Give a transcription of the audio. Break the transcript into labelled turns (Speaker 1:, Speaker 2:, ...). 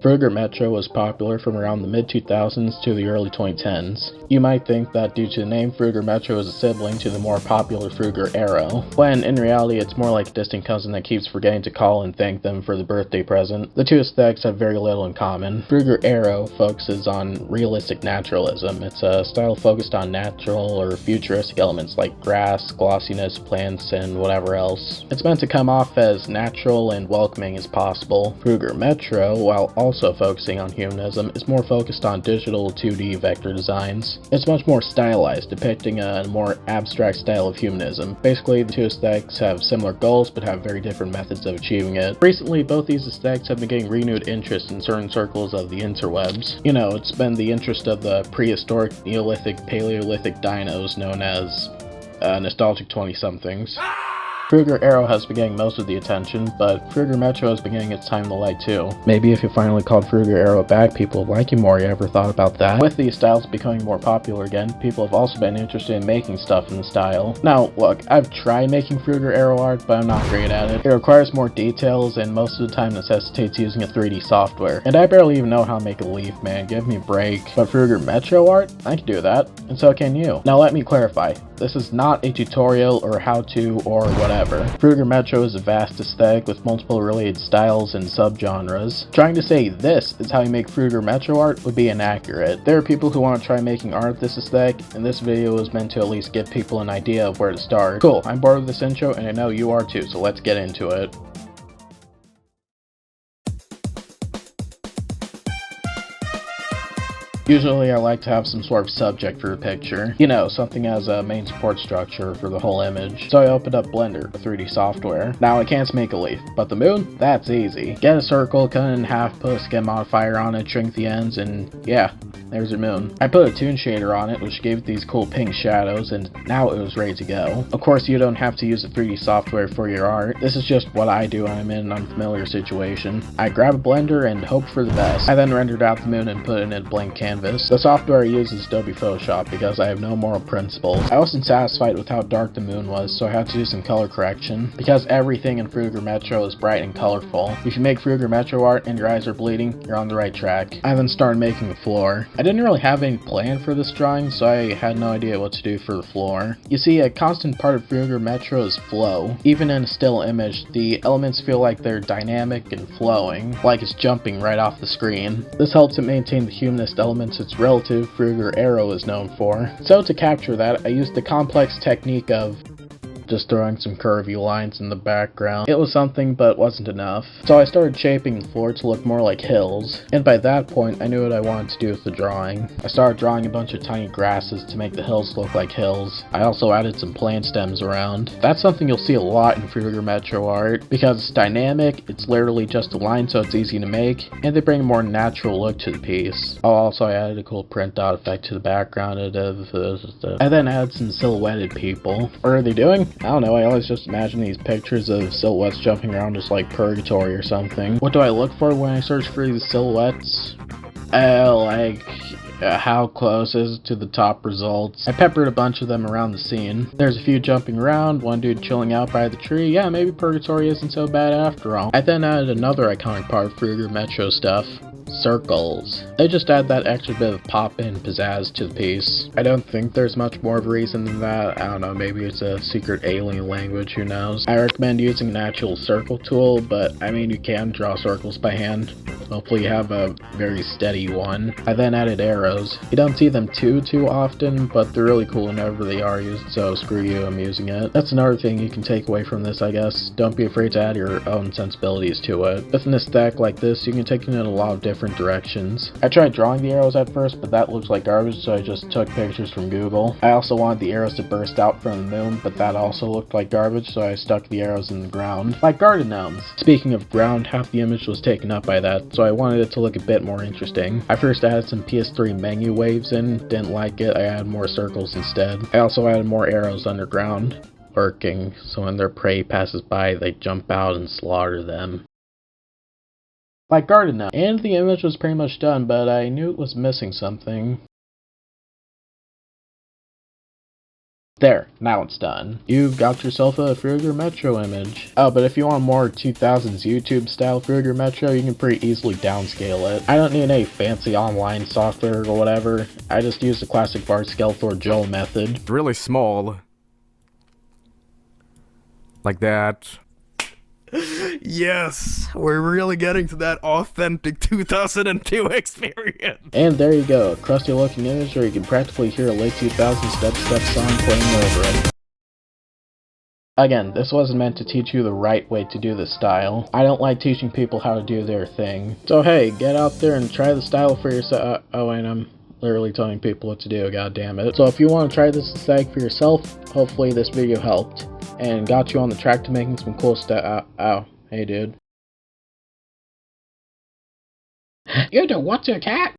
Speaker 1: Frutiger Metro was popular from around the mid-2000s to the early 2010s. You might think that due to the name, Frutiger Metro is a sibling to the more popular Frutiger Arrow, when in reality it's more like a distant cousin that keeps forgetting to call and thank them for the birthday present. The two aesthetics have very little in common. Frutiger Arrow focuses on realistic naturalism. It's a style focused on natural or futuristic elements like grass, glossiness, plants, and whatever else. It's meant to come off as natural and welcoming as possible. Frutiger Metro, while also focusing on humanism, is more focused on digital 2D vector designs. It's much more stylized, depicting a more abstract style of humanism. Basically, the two aesthetics have similar goals, but have very different methods of achieving it. Recently, both these aesthetics have been getting renewed interest in certain circles of the interwebs. You know, it's been the interest of the prehistoric, Neolithic, Paleolithic dinos known as nostalgic 20-somethings. Frutiger Arrow has been getting most of the attention, but Frutiger Metro has been getting its time in the light too. Maybe if you finally called Frutiger Arrow back, people would like you more. You ever thought about that? With these styles becoming more popular again, people have also been interested in making stuff in the style. Now, look, I've tried making Frutiger Arrow art, but I'm not great at it. It requires more details, and most of the time necessitates using a 3D software. And I barely even know how to make a leaf, man. Give me a break. But Frutiger Metro art? I can do that, and so can you. Now let me clarify. This is not a tutorial or how-to or whatever. Frutiger Metro is a vast aesthetic with multiple related styles and subgenres. Trying to say this is how you make Frutiger Metro art would be inaccurate. There are people who want to try making art of this aesthetic, and this video is meant to at least give people an idea of where to start. Cool, I'm bored with this intro, and I know you are too, so let's get into it. Usually I like to have some sort of subject for the picture. You know, something as a main support structure for the whole image. So I opened up Blender, the 3D software. Now I can't make a leaf, but the moon? That's easy. Get a circle, cut it in half, put a skin modifier on it, shrink the ends, and yeah, there's your moon. I put a toon shader on it, which gave it these cool pink shadows, and now it was ready to go. Of course, you don't have to use the 3D software for your art. This is just what I do when I'm in an unfamiliar situation. I grab a blender and hope for the best. I then rendered out the moon and put it in a blank canvas. The software I use is Adobe Photoshop because I have no moral principles. I wasn't satisfied with how dark the moon was, so I had to do some color correction. Because everything in Frutiger Metro is bright and colorful. If you make Frutiger Metro art and your eyes are bleeding, you're on the right track. I then started making the floor. I didn't really have any plan for this drawing, so I had no idea what to do for the floor. You see, a constant part of Frutiger Metro is flow. Even in a still image, the elements feel like they're dynamic and flowing, like it's jumping right off the screen. This helps it maintain the humanist elements its relative Frutiger Arrow is known for. So to capture that, I used the complex technique of just throwing some curvy lines in the background. It was something, but wasn't enough. So I started shaping the floor to look more like hills, and by that point I knew what I wanted to do with the drawing. I started drawing a bunch of tiny grasses to make the hills look like hills. I also added some plant stems around. That's something you'll see a lot in Frutiger Metro art, because it's dynamic, it's literally just a line so it's easy to make, and they bring a more natural look to the piece. Oh, also I added a cool print out effect to the background. I then added some silhouetted people. What are they doing? I don't know, I always just imagine these pictures of silhouettes jumping around just like purgatory or something. What do I look for when I search for these silhouettes? How close is it to the top results? I peppered a bunch of them around the scene. There's a few jumping around, one dude chilling out by the tree. Yeah, maybe purgatory isn't so bad after all. I then added another iconic part of Frutiger Metro stuff. Circles. They just add that extra bit of pop and pizzazz to the piece. I don't think there's much more of a reason than that. I don't know, maybe it's a secret alien language, who knows. I recommend using an actual circle tool, but I mean you can draw circles by hand. Hopefully you have a very steady one. I then added arrows. You don't see them too often, but they're really cool whenever they are used, so screw you, I'm using it. That's another thing you can take away from this, I guess. Don't be afraid to add your own sensibilities to it. With an aesthetic like this, you can take it in a lot of different directions. I tried drawing the arrows at first, but that looks like garbage, so I just took pictures from Google. I also wanted the arrows to burst out from the moon, but that also looked like garbage, so I stuck the arrows in the ground. Like garden gnomes. Speaking of ground, half the image was taken up by that, so I wanted it to look a bit more interesting. I first added some PS3 menu waves in, didn't like it, I added more circles instead. I also added more arrows underground, lurking, so when their prey passes by, they jump out and slaughter them. Like garden gnome. And the image was pretty much done, but I knew it was missing something. There, now it's done. You've got yourself a Frutiger Metro image. Oh, but if you want more 2000s YouTube style Frutiger Metro, you can pretty easily downscale it. I don't need any fancy online software or whatever. I just use the classic Bart Skeletor Joel method.
Speaker 2: Really small. Like that. Yes, we're really getting to that authentic 2002 experience.
Speaker 1: And there you go, a crusty looking image where you can practically hear a late 2000s step song playing over it. Again, this wasn't meant to teach you the right way to do this style. I don't like teaching people how to do their thing. So hey, get out there and try the style for yourself. Oh, and I'm literally telling people what to do, god damn it. So if you want to try this aesthetic for yourself, hopefully this video helped and got you on the track to making some cool stuff. Ow. Hey, dude. You don't want to, cat?